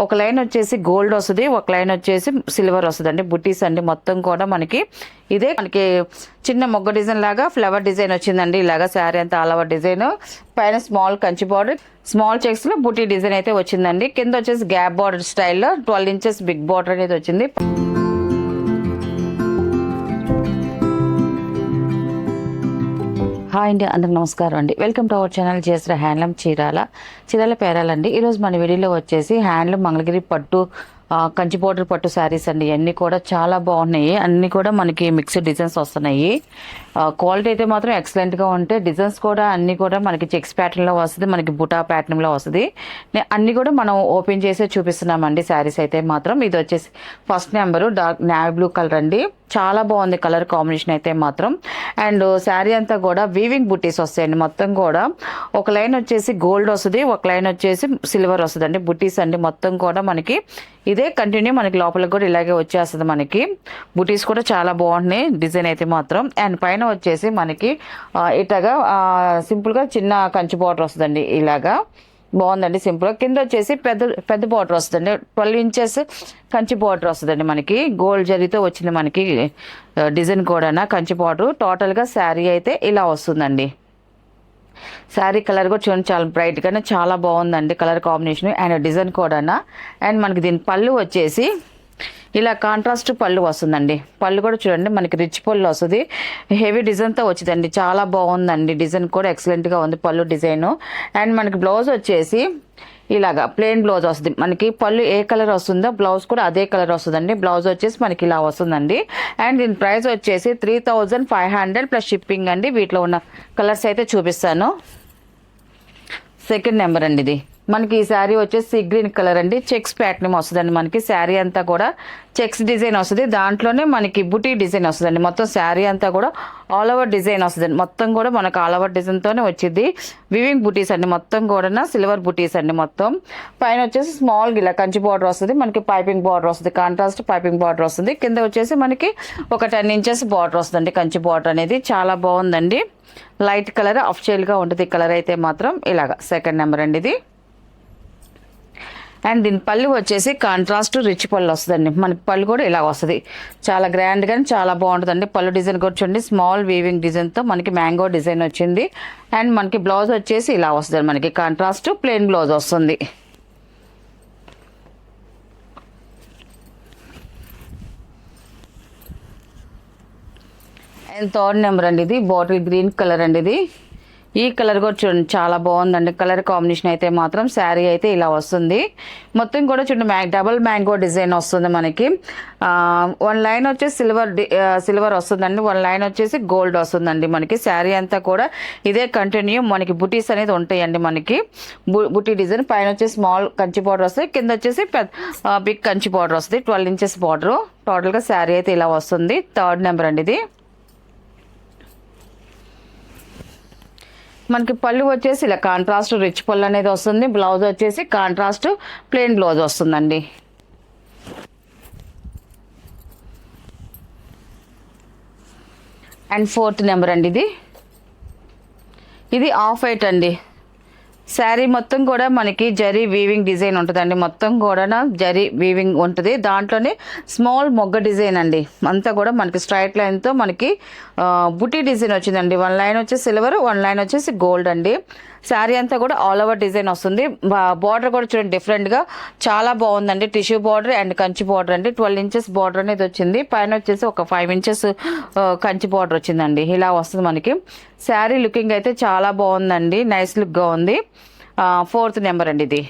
ఒక లైన్ వచ్చేసి గోల్డ్ వస్తుంది, ఒక లైన్ వచ్చేసి సిల్వర్ వస్తుంది అండి. బుట్టీస్ అండి మొత్తం కూడా మనకి ఇదే మనకి చిన్న మొగ్గ డిజైన్ లాగా ఫ్లవర్ డిజైన్ వచ్చిందండి. ఇలాగా శారీ అంతా ఆల్ ఓవర్ డిజైన్, పైన small Kanchi border, small checks లో బుటీ డిజైన్ అయితే వచ్చిందండి. కింద వచ్చేసి గ్యాప్ బార్డర్ స్టైల్లో 12 ఇంచెస్ బిగ్ బార్డర్ అనేది వచ్చింది. హాయ్ అండి, అందరికి నమస్కారం అండి. వెల్కమ్ టు అవర్ ఛానల్ చేసిన హ్యాండ్లూమ్ చీరాల పేరాలండి. ఈరోజు మన వీడియోలో వచ్చేసి హ్యాండ్లూమ్ మంగళగిరి పట్టు కంచి బోర్డర్ పట్టు శారీస్ అండి. అన్నీ కూడా చాలా బాగున్నాయి. అన్నీ కూడా మనకి మిక్స్డ్ డిజైన్స్ వస్తున్నాయి. క్వాలిటీ అయితే మాత్రం ఎక్సలెంట్గా ఉంటాయి. డిజైన్స్ కూడా అన్నీ కూడా మనకి చెక్స్ ప్యాటర్న్లో వస్తుంది, మనకి బుటా ప్యాటర్న్లో వస్తుంది. అన్నీ కూడా మనం ఓపెన్ చేసే చూపిస్తున్నామండి. శారీస్ అయితే మాత్రం ఇది వచ్చేసి first number dark navy blue colour అండి. చాలా బాగుంది కలర్ కాంబినేషన్ అయితే మాత్రం. అండ్ శారీ అంతా కూడా వీవింగ్ బుట్టీస్ వస్తాయండి. మొత్తం కూడా ఒక లైన్ వచ్చేసి గోల్డ్ వస్తుంది, ఒక లైన్ వచ్చేసి సిల్వర్ వస్తుంది అండి. బుట్టీస్ అండి మొత్తం కూడా మనకి ఇదే కంటిన్యూ మనకి లోపలికి కూడా ఇలాగే వచ్చేస్తుంది. మనకి బుటీస్ కూడా చాలా బాగున్నాయి డిజైన్ అయితే మాత్రం. అండ్ పైన వచ్చేసి మనకి ఇట్లాగా సింపుల్గా చిన్న కంచి బార్డర్ వస్తుందండి. ఇలాగా బాగుందండి సింపుల్గా. కింద వచ్చేసి పెద్ద బార్డర్ వస్తుందండి. 12 ఇంచెస్ కంచి బార్డర్ వస్తుందండి. మనకి గోల్డ్ జరీతో వచ్చింది మనకి డిజైన్ కూడా కంచి బార్డర్. టోటల్గా శారీ అయితే ఇలా వస్తుందండి. శారీ కలర్ కూడా చూడండి, చాలా బ్రైట్గానే చాలా బాగుందండి కలర్ కాంబినేషన్ అండ్ డిజైన్ కూడా. అండ్ మనకి దీని పళ్ళు వచ్చేసి ఇలా కాంట్రాస్ట్ పళ్ళు వస్తుందండి. పళ్ళు కూడా చూడండి మనకి రిచ్ పళ్ళు వస్తుంది, హెవీ డిజైన్తో వచ్చిందండి. చాలా బాగుందండి, డిజైన్ కూడా ఎక్సలెంట్గా ఉంది పళ్ళు డిజైన్. అండ్ మనకి బ్లౌజ్ వచ్చేసి ఇలాగా ప్లెయిన్ బ్లౌజ్ వస్తుంది. మనకి పళ్ళు ఏ కలర్ వస్తుందో బ్లౌజ్ కూడా అదే కలర్ వస్తుందండి. బ్లౌజ్ వచ్చేసి మనకి ఇలా వస్తుందండి. అండ్ దీని ప్రైస్ వచ్చేసి 3500 ప్లస్ షిప్పింగ్ అండి. వీటిలో ఉన్న కలర్స్ అయితే చూపిస్తాను. సెకండ్ నెంబర్ అండి ఇది. మనకి ఈ శారీ వచ్చేసి గ్రీన్ కలర్ అండి. చెక్స్ ప్యాటర్న్ వస్తుందండి. మనకి శారీ అంతా కూడా చెక్స్ డిజైన్ వస్తుంది, దాంట్లోనే మనకి బుటీ డిజైన్ వస్తుందండి. మొత్తం శారీ అంతా కూడా ఆల్ ఓవర్ డిజైన్ వస్తుందండి. మొత్తం కూడా మనకు ఆల్ ఓవర్ డిజైన్తోనే వచ్చింది. వివింగ్ బుటీస్ అండి మొత్తం కూడా, సిల్వర్ బుటీస్ అండి మొత్తం. పైన వచ్చేసి స్మాల్ ఇలా కంచి బార్డర్ వస్తుంది, మనకి పైపింగ్ బార్డర్ వస్తుంది, కాంట్రాస్ట్ పైపింగ్ బార్డర్ వస్తుంది. కింద వచ్చేసి మనకి ఒక 10 ఇంచెస్ బార్డర్ వస్తుందండి. కంచి బార్డర్ అనేది చాలా బాగుందండి. లైట్ కలర్ ఆఫ్ షేల్గా ఉంటుంది కలర్ అయితే మాత్రం. ఇలాగా సెకండ్ నెంబర్ అండి ఇది. అండ్ దీని పళ్ళు వచ్చేసి కాంట్రాస్ట్ రిచ్ పళ్ళు వస్తుందండి. మనకి పళ్ళు కూడా ఇలా వస్తుంది, చాలా గ్రాండ్గా చాలా బాగుంటుందండి. పళ్ళు డిజైన్ కూడా చూడండి, స్మాల్ వీవింగ్ డిజైన్తో మనకి మ్యాంగో డిజైన్ వచ్చింది. అండ్ మనకి బ్లౌజ్ వచ్చేసి ఇలా వస్తుంది, మనకి కాంట్రాస్ట్ ప్లెయిన్ బ్లౌజ్ వస్తుంది. అండ్ థర్డ్ నెంబర్ అండి ఇది. బాటిల్ గ్రీన్ కలర్ అండి ఇది. ఈ కలర్ కూడా చూడండి చాలా బాగుందండి కలర్ కాంబినేషన్ అయితే మాత్రం. శారీ అయితే ఇలా వస్తుంది. మొత్తం కూడా చూడండి డబుల్ మ్యాంగో డిజైన్ వస్తుంది మనకి. 1 లైన్ వచ్చేసి సిల్వర్ వస్తుందండి, 1 లైన్ వచ్చేసి గోల్డ్ వస్తుందండి. మనకి శారీ అంతా కూడా ఇదే కంటిన్యూ మనకి బుటీస్ అనేది ఉంటాయండి. మనకి బుటీ డిజైన్ పైన వచ్చేసి స్మాల్ కంచి బార్డర్ వస్తుంది, కింద వచ్చేసి బిగ్ కంచి బార్డర్ వస్తుంది, 12 ఇంచెస్ బార్డర్. టోటల్గా శారీ అయితే ఇలా వస్తుంది. థర్డ్ నెంబర్ అండి ఇది. మనకి పళ్ళు వచ్చేసి ఇలా కాంట్రాస్ట్ రిచ్ పళ్ళు అనేది వస్తుంది. బ్లౌజ్ వచ్చేసి కాంట్రాస్ట్ ప్లెయిన్ బ్లౌజ్ వస్తుందండి. అండ్ ఫోర్త్ నెంబర్ అండి ఇది. ఇది ఆఫ్ వైట్ అండి. శారీ మొత్తం కూడా మనకి జరీ వీవింగ్ డిజైన్ ఉంటుందండి. మొత్తం కూడా జరీ వీవింగ్ ఉంటుంది, దాంట్లోనే స్మాల్ మొగ్గ డిజైన్ అండి. అంతా కూడా మనకి స్ట్రైట్ లైన్తో మనకి బుటీ డిజైన్ వచ్చిందండి. 1 లైన్ వచ్చేసి సిల్వర్, 1 లైన్ వచ్చేసి గోల్డ్ అండి. శారీ అంతా కూడా ఆల్ ఓవర్ డిజైన్ వస్తుంది. బార్డర్ కూడా చూడండి డిఫరెంట్గా చాలా బాగుందండి. Tissue border and Kanchi border అండి. 12 ఇంచెస్ బార్డర్ అనేది వచ్చింది. పైన వచ్చేసి ఒక 5 ఇంచెస్ కంచి బార్డర్ వచ్చిందండి. ఇలా వస్తుంది మనకి. శారీ లుకింగ్ అయితే చాలా బాగుందండి, నైస్ లుక్గా ఉంది. ఫోర్త్ నెంబర్ అండి ఇది.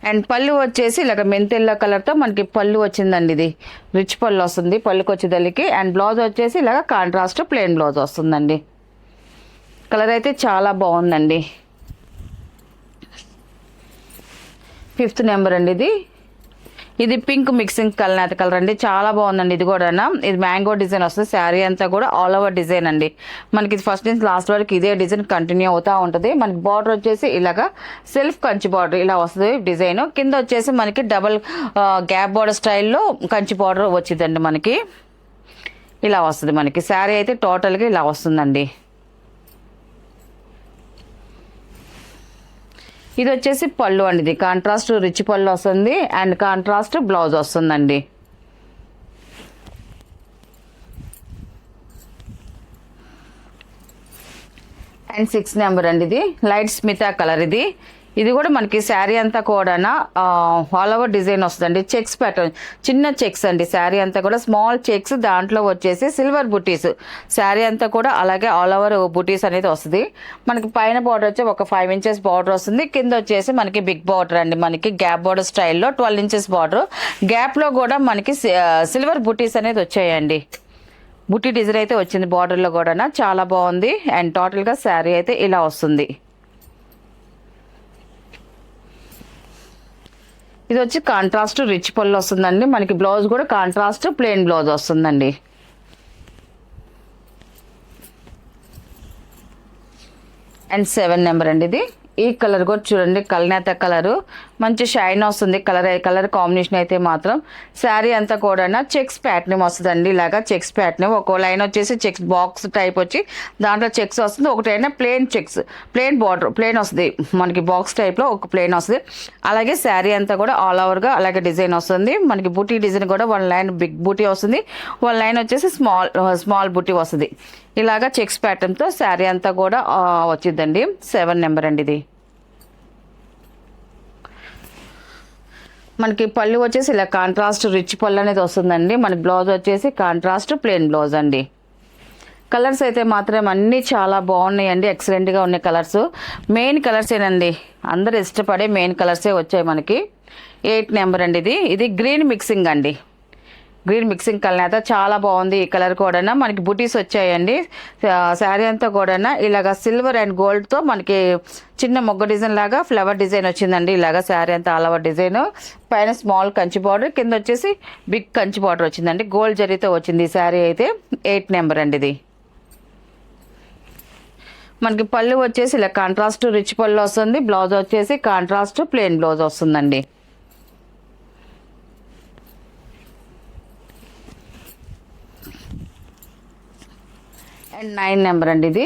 అండ్ పళ్ళు వచ్చేసి ఇలాగ మెంతెల్ల కలర్తో మనకి పళ్ళు వచ్చిందండి. ఇది రిచ్ పళ్ళు వస్తుంది పళ్ళుకి వచ్చేదలికి. అండ్ బ్లౌజ్ వచ్చేసి ఇలాగ కాంట్రాస్ట్ ప్లెయిన్ బ్లౌజ్ వస్తుందండి. కలర్ అయితే చాలా బాగుందండి. ఫిఫ్త్ నెంబర్ అండి ఇది. ఇది పింక్ మిక్సింగ్ కలర్ కలర్ అండి. చాలా బాగుందండి. ఇది కూడా ఇది మ్యాంగో డిజైన్ వస్తుంది. శారీ అంతా కూడా ఆల్ ఓవర్ డిజైన్ అండి. మనకి ఫస్ట్ నుంచి లాస్ట్ వరకు ఇదే డిజైన్ కంటిన్యూ అవుతూ ఉంటుంది. మనకి బార్డర్ వచ్చేసి ఇలాగా సెల్ఫ్ కంచి బార్డర్ ఇలా వస్తుంది డిజైన్. కింద వచ్చేసి మనకి డబల్ గ్యాప్ బార్డర్ స్టైల్లో కంచి బార్డర్ వచ్చిందండి. మనకి ఇలా వస్తుంది. మనకి శారీ అయితే టోటల్గా ఇలా వస్తుందండి. ఇది వచ్చేసి పళ్ళు అండి, ఇది కాంట్రాస్ట్ రిచ్ పళ్ళు వస్తుంది అండ్ కాంట్రాస్ట్ బ్లౌజ్ వస్తుందండి. అండ్ 6 నెంబర్ అండి, ఇది లైట్ స్మితా కలర్. ఇది కూడా మనకి శారీ అంతా కూడా ఆల్ ఓవర్ డిజైన్ వస్తుందండి. చెక్స్ ప్యాటర్న్, చిన్న చెక్స్ అండి. శారీ అంతా కూడా స్మాల్ చెక్స్, దాంట్లో వచ్చేసి సిల్వర్ బుటీస్. శారీ అంతా కూడా అలాగే ఆల్ ఓవర్ బుటీస్ అనేది వస్తుంది. మనకి పైన బార్డర్ వచ్చి ఒక 5 ఇంచెస్ బార్డర్ వస్తుంది. కింద వచ్చేసి మనకి బిగ్ బార్డర్ అండి, మనకి గ్యాప్ బార్డర్ స్టైల్లో 12 ఇంచెస్ బార్డర్. గ్యాప్లో కూడా మనకి సిల్వర్ బుటీస్ అనేది వచ్చాయండి. బుటీ డిజైన్ అయితే వచ్చింది బార్డర్లో కూడా, చాలా బాగుంది. అండ్ టోటల్గా శారీ అయితే ఇలా వస్తుంది. ఇది వచ్చి కాంట్రాస్ట్ రిచ్ పళ్ళు వస్తుందండి. మనకి బ్లౌజ్ కూడా కాంట్రాస్ట్ ప్లెయిన్ బ్లౌజ్ వస్తుందండి. అండ్ 7 నెంబర్ అండి, ఇది ఈ కలర్ కూడా చూడండి, కల్నేత కలరు, మంచి షైన్ వస్తుంది. కలర్ కాంబినేషన్ అయితే మాత్రం శారీ అంతా కూడా చెక్స్ ప్యాటర్న్ వస్తుందండి. ఇలాగా చెక్స్ ప్యాటర్న్, ఒక లైన్ వచ్చేసి చెక్స్ బాక్స్ టైప్ వచ్చి దాంట్లో చెక్స్ వస్తుంది. ఒకటైనా plain checks, plain border plain వస్తుంది. మనకి బాక్స్ టైప్లో ఒక ప్లెయిన్ వస్తుంది. అలాగే శారీ అంతా కూడా ఆల్ ఓవర్గా అలాగే డిజైన్ వస్తుంది. మనకి బూటీ డిజైన్ కూడా 1 లైన్ బిగ్ బూటీ వస్తుంది, 1 లైన్ వచ్చేసి స్మాల్ బూటీ వస్తుంది. ఇలాగా చెక్స్ ప్యాటర్న్తో శారీ అంతా కూడా వచ్చిందండి. 7 నెంబర్ అండి, ఇది మనకి పళ్ళు వచ్చేసి ఇలా కాంట్రాస్ట్ రిచ్ పళ్ళు అనేది వస్తుందండి. మనకి బ్లౌజ్ వచ్చేసి కాంట్రాస్ట్ ప్లెయిన్ బ్లౌజ్ అండి. కలర్స్ అయితే మాత్రం అన్నీ చాలా బాగున్నాయండి, ఎక్సలెంట్గా ఉన్నాయి కలర్స్. మెయిన్ కలర్స్ ఏనండి, అందరు ఇష్టపడే మెయిన్ కలర్సే వచ్చాయి మనకి. 8 నెంబర్ అండి, ఇది గ్రీన్ మిక్సింగ్ అండి. గ్రీన్ మిక్సింగ్ కలర్ అయితే చాలా బాగుంది. ఈ కలర్ కూడా మనకి బుటీస్ వచ్చాయండి. శారీ అంతా కూడా ఇలాగ సిల్వర్ అండ్ గోల్డ్తో మనకి చిన్న మొగ్గ డిజైన్ లాగా ఫ్లవర్ డిజైన్ వచ్చిందండి. ఇలాగ శారీ అంతా ఆల్ ఓవర్ డిజైన్, పైన స్మాల్ కంచి బార్డర్, కింద వచ్చేసి బిగ్ కంచి బార్డర్ వచ్చిందండి. గోల్డ్ జరీతో వచ్చింది ఈ శారీ అయితే. 8 నెంబర్ అండి, ఇది మనకి పళ్ళు వచ్చేసి ఇలా కాంట్రాస్ట్ రిచ్ పళ్ళు వస్తుంది. బ్లౌజ్ వచ్చేసి కాంట్రాస్ట్ ప్లెయిన్ బ్లౌజ్ వస్తుందండి. అండ్ 9 నెంబర్ అండి,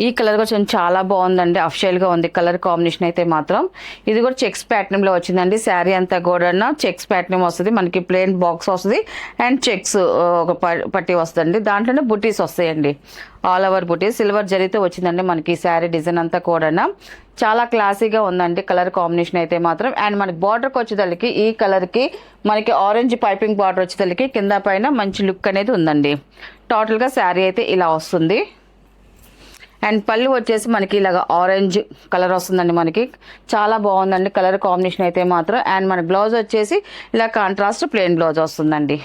ఈ కలర్ కూడా చాలా బాగుందండి, అఫిషియల్గా ఉంది కలర్ కాంబినేషన్ అయితే మాత్రం. ఇది కూడా చెక్స్ ప్యాటర్న్లో వచ్చిందండి. శారీ అంతా కూడా చెక్స్ ప్యాటర్న్ వస్తుంది. మనకి ప్లెయిన్ బాక్స్ వస్తుంది అండ్ చెక్స్ ఒక పట్టి వస్తుంది. దాంట్లోనే బుటీస్ వస్తాయండి, ఆల్ ఓవర్ బుటీస్. సిల్వర్ జరీతో వచ్చిందండి మనకి శారీ డిజైన్ అంతా కూడా. చాలా క్లాసీగా ఉందండి కలర్ కాంబినేషన్ అయితే మాత్రం. అండ్ మనకి బార్డర్కి వచ్చేదానికి ఈ కలర్కి మనకి ఆరెంజ్ పైపింగ్ బార్డర్ వచ్చేదానికి కింద పైన మంచి లుక్ అనేది ఉందండి. టోటల్గా శారీ అయితే ఇలా వస్తుంది. అండ్ పళ్ళు వచ్చేసి మనకి ఇలాగ ఆరెంజ్ కలర్ వస్తుందండి. మనకి చాలా బాగుందండి కలర్ కాంబినేషన్ అయితే మాత్రం. అండ్ మన బ్లౌజ్ వచ్చేసి ఇలా కాంట్రాస్ట్ ప్లెయిన్ బ్లౌజ్ వస్తుందండి.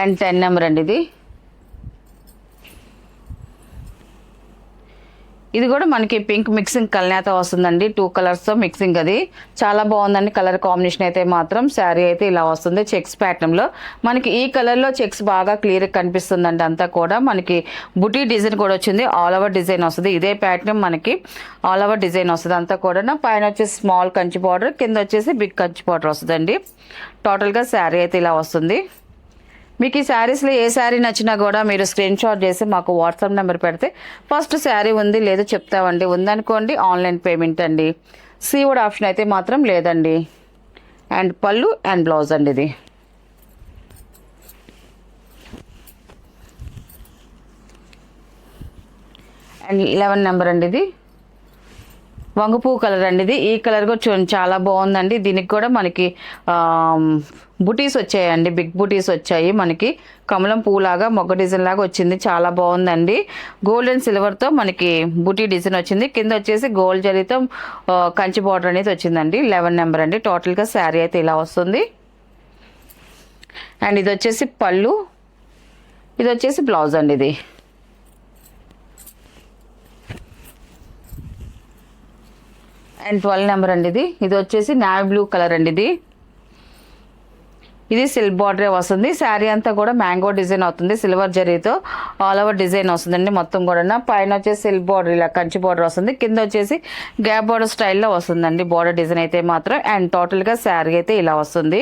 అండ్ 10 నెంబర్ అండి, ఇది కూడా మనకి పింక్ మిక్సింగ్ కల్నేత వస్తుందండి. 2 కలర్స్తో మిక్సింగ్, అది చాలా బాగుందండి కలర్ కాంబినేషన్ అయితే మాత్రం. శారీ అయితే ఇలా వస్తుంది చెక్స్ ప్యాటర్న్లో. మనకి ఈ కలర్లో చెక్స్ బాగా క్లియర్గా కనిపిస్తుందండి. అంతా కూడా మనకి బుటీ డిజైన్ కూడా వచ్చింది, ఆల్ ఓవర్ డిజైన్ వస్తుంది. ఇదే ప్యాటర్న్ మనకి ఆల్ ఓవర్ డిజైన్ వస్తుంది అంతా కూడా. పైన వచ్చేసి స్మాల్ కంచి బార్డర్, కింద వచ్చేసి బిగ్ కంచి బార్డర్ వస్తుందండి. టోటల్గా శారీ అయితే ఇలా వస్తుంది. మీకు ఈ శారీస్లో ఏ శారీ నచ్చినా కూడా మీరు స్క్రీన్ షాట్ చేసి మాకు వాట్సాప్ నెంబర్ పెడితే ఫస్ట్ శారీ ఉంది లేదో చెప్తామండి. ఉందనుకోండి ఆన్లైన్ పేమెంట్ అండి. సీవుడ్ ఆప్షన్ అయితే మాత్రం లేదండి. అండ్ పళ్ళు అండ్ బ్లౌజ్ అండి, ఇది అండ్ 11 నెంబర్ అండి, ఇది వంగపూ కలర్ అండి. ఈ కలర్ కూడా చూడండి చాలా బాగుందండి. దీనికి కూడా మనకి బుటీస్ వచ్చాయండి, బిగ్ బుటీస్ వచ్చాయి. మనకి కమలం పూలాగా మొగ్గ డిజైన్ లాగా వచ్చింది, చాలా బాగుందండి. గోల్డ్ అండ్ సిల్వర్తో మనకి బుటీ డిజైన్ వచ్చింది. కింద వచ్చేసి గోల్డ్ జరీతో కంచి బార్డర్ అనేది వచ్చిందండి. 11 నెంబర్ అండి. టోటల్గా శారీ అయితే ఇలా వస్తుంది. అండ్ ఇది వచ్చేసి పళ్ళు, ఇది వచ్చేసి బ్లౌజ్ అండి, ఇది అండ్ 12 నెంబర్ అండి, ఇది వచ్చేసి నావీ బ్లూ కలర్ అండి. ఇది సిల్క్ బార్డరే వస్తుంది. శారీ అంతా కూడా మ్యాంగో డిజైన్ అవుతుంది, సిల్వర్ జరీతో ఆల్ ఓవర్ డిజైన్ వస్తుందండి మొత్తం కూడా. పైన వచ్చేసి సిల్క్ బార్డర్ ఇలా కంచి బార్డర్ వస్తుంది, కింద వచ్చేసి గ్యాప్ బార్డర్ స్టైల్లో వస్తుందండి బార్డర్ డిజైన్ అయితే మాత్రం. అండ్ టోటల్గా శారీ అయితే ఇలా వస్తుంది.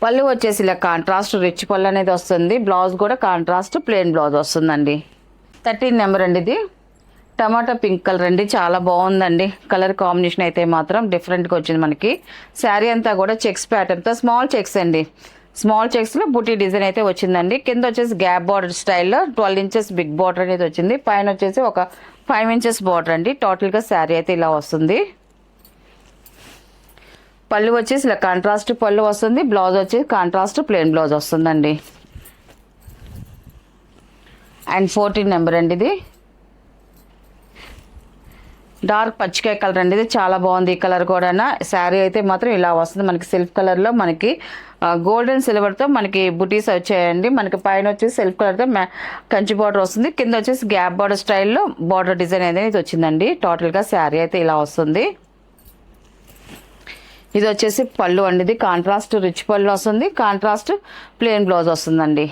పళ్ళు వచ్చేసి ఇలా కాంట్రాస్ట్ రిచ్ పళ్ళు అనేది వస్తుంది. బ్లౌజ్ కూడా కాంట్రాస్ట్ ప్లెయిన్ బ్లౌజ్ వస్తుందండి. 13 నెంబర్ అండి. ఇది టమాటా పింక్ కలర్ అండి, చాలా బాగుందండి. కలర్ కాంబినేషన్ అయితే మాత్రం డిఫరెంట్గా వచ్చింది మనకి. శారీ అంతా కూడా చెక్స్ ప్యాటర్న్తో స్మాల్ చెక్స్ అండి. స్మాల్ చెక్స్లో బుటీ డిజైన్ అయితే వచ్చిందండి. కింద వచ్చేసి గ్యాప్ బార్డర్ స్టైల్లో 12 ఇంచెస్ బిగ్ బార్డర్ అనేది వచ్చింది. పైన వచ్చేసి ఒక 5 ఇంచెస్ బార్డర్ అండి. టోటల్గా శారీ అయితే ఇలా వస్తుంది. పళ్ళు వచ్చేసి ఇలా కాంట్రాస్ట్ పళ్ళు వస్తుంది. బ్లౌజ్ వచ్చేసి కాంట్రాస్ట్ ప్లెయిన్ బ్లౌజ్ వస్తుందండి. అండ్ 14 నెంబర్ అండి. ఇది డార్క్ పచ్చికాయ కలర్ అండి. ఇది చాలా బాగుంది. ఈ కలర్ కూడా శారీ అయితే మాత్రం ఇలా వస్తుంది మనకి. సెల్ఫ్ కలర్లో మనకి గోల్డెన్ సిల్వర్తో మనకి బుటీస్ వచ్చాయండి. మనకి పైన వచ్చేసి సెల్ఫ్ కలర్తో కంచి బార్డర్ వస్తుంది. కింద వచ్చేసి గ్యాప్ బార్డర్ స్టైల్లో బార్డర్ డిజైన్ అనేది వచ్చిందండి. టోటల్గా శారీ అయితే ఇలా వస్తుంది. ఇది వచ్చేసి పళ్ళు అండి. ఇది కాంట్రాస్ట్ రిచ్ పళ్ళు వస్తుంది. కాంట్రాస్ట్ ప్లెయిన్ బ్లౌజ్ వస్తుందండి.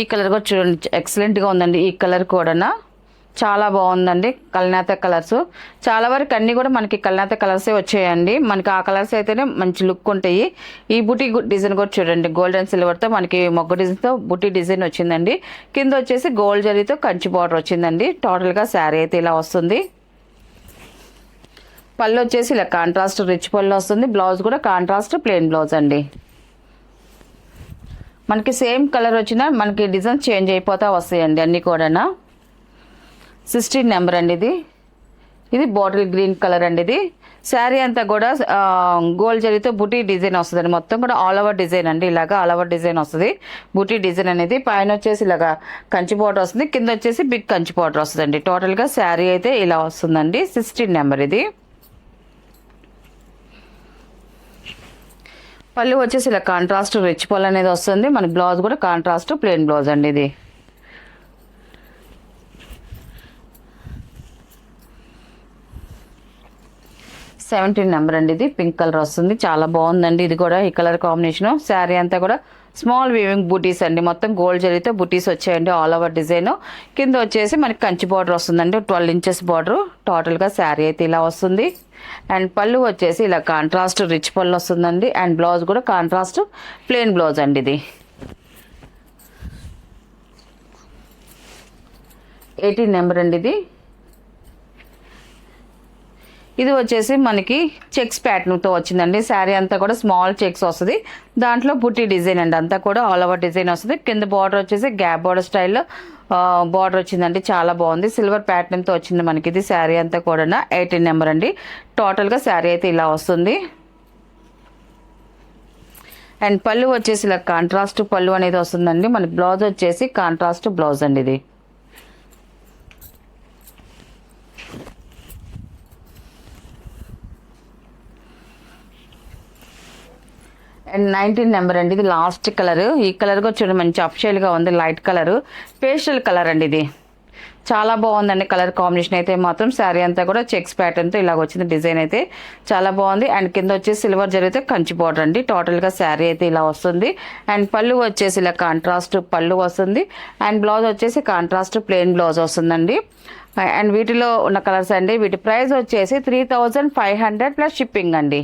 ఈ కలర్ కూడా చూడండి, ఎక్సలెంట్గా ఉందండి. ఈ కలర్ కూడా చాలా బాగుందండి. కల్నేత కలర్స్ చాలా వరకు అన్నీ కూడా మనకి కల్నేత కలర్సే వచ్చాయండి. మనకి ఆ కలర్స్ అయితేనే మంచి లుక్ ఉంటాయి. ఈ బుటీ డిజైన్ కూడా చూడండి, గోల్డెన్ సిల్వర్తో మనకి మొగ్గ డిజైన్తో బుటీ డిజైన్ వచ్చిందండి. కింద వచ్చేసి గోల్డ్ జరీతో కంచి బార్డర్ వచ్చిందండి. టోటల్గా శారీ అయితే ఇలా వస్తుంది. పళ్ళు వచ్చేసి ఇలా కాంట్రాస్ట్ రిచ్ పళ్ళు వస్తుంది. బ్లౌజ్ కూడా కాంట్రాస్ట్ ప్లెయిన్ బ్లౌజ్ అండి. మనకి సేమ్ కలర్ వచ్చినా మనకి డిజైన్ చేంజ్ అయిపోతా వస్తాయండి అన్నీ కూడా. 16 నెంబర్ అండి. ఇది బాటిల్ గ్రీన్ కలర్ అండి. ఇది శారీ అంతా కూడా గోల్డ్ జరీతో బుటీ డిజైన్ వస్తుందండి. మొత్తం కూడా ఆల్ ఓవర్ డిజైన్ అండి. ఇలాగా ఆల్ ఓవర్ డిజైన్ వస్తుంది బుటీ డిజైన్ అనేది. పైన వచ్చేసి ఇలాగా కంచి బార్డర్ వస్తుంది. కింద వచ్చేసి బిగ్ కంచి బార్డర్ వస్తుందండి. టోటల్గా శారీ అయితే ఇలా వస్తుందండి. 16 నెంబర్. ఇది పళ్ళు వచ్చేసి ఇలా కాంట్రాస్ట్ రిచ్ పళ్ళు అనేది వస్తుంది. మన బ్లౌజ్ కూడా కాంట్రాస్ట్ ప్లెయిన్ బ్లౌజ్ అండి. ఇది 17 నెంబర్ అండి. ఇది పింక్ కలర్ వస్తుంది. చాలా బాగుందండి. ఇది కూడా ఈ కలర్ కాంబినేషన్. శారీ అంతా కూడా స్మాల్ వీవింగ్ బుటీస్ అండి. మొత్తం గోల్డ్ జరీతో బుటీస్ వచ్చాయండి. All over design. కింద వచ్చేసి మనకి కంచి బార్డర్ వస్తుందండి. 12 ఇంచెస్ బార్డర్. టోటల్గా శారీ అయితే ఇలా వస్తుంది. అండ్ పళ్ళు వచ్చేసి ఇలా కాంట్రాస్ట్ రిచ్ పళ్ళు వస్తుందండి. అండ్ బ్లౌజ్ కూడా కాంట్రాస్ట్ ప్లెయిన్ బ్లౌజ్ అండి. ఇది 18 నెంబర్ అండి. ఇది వచ్చేసి మనకి చెక్స్ ప్యాటర్న్తో వచ్చిందండి. శారీ అంతా కూడా స్మాల్ చెక్స్ వస్తుంది. దాంట్లో బుట్టి డిజైన్ అండి. అంతా కూడా ఆల్ ఓవర్ డిజైన్ వస్తుంది. కింద బార్డర్ వచ్చేసి గ్యాప్ బార్డర్ స్టైల్లో బార్డర్ వచ్చిందండి. చాలా బాగుంది. సిల్వర్ ప్యాటర్న్తో వచ్చింది మనకి. ఇది శారీ అంతా కూడా 18 నెంబర్ అండి. టోటల్గా శారీ అయితే ఇలా వస్తుంది. అండ్ పళ్ళు వచ్చేసి ఇలా కాంట్రాస్ట్ పళ్ళు అనేది వస్తుందండి. మన బ్లౌజ్ వచ్చేసి కాంట్రాస్ట్ బ్లౌజ్ అండి. ఇది అండ్ 19 నెంబర్ అండి. ఇది లాస్ట్ కలర్. ఈ కలర్ కూడా చూడండి, మంచి అఫ్షియల్గా ఉంది. లైట్ కలర్, పేస్టల్ కలర్ అండి. ఇది చాలా బాగుందండి. కలర్ కాంబినేషన్ అయితే మాత్రం. శారీ అంతా కూడా చెక్స్ ప్యాటర్న్తో ఇలాగ వచ్చింది. డిజైన్ అయితే చాలా బాగుంది. అండ్ కింద వచ్చేసి సిల్వర్ జరిగితే కంచి బార్డర్ అండి. టోటల్గా శారీ అయితే ఇలా వస్తుంది. అండ్ పళ్ళు వచ్చేసి ఇలా కాంట్రాస్ట్ పళ్ళు వస్తుంది. అండ్ బ్లౌజ్ వచ్చేసి కాంట్రాస్ట్ ప్లెయిన్ బ్లౌజ్ వస్తుందండి. అండ్ వీటిలో ఉన్న కలర్స్ అండి. వీటి ప్రైస్ వచ్చేసి 3500 ప్లస్ షిప్పింగ్ అండి.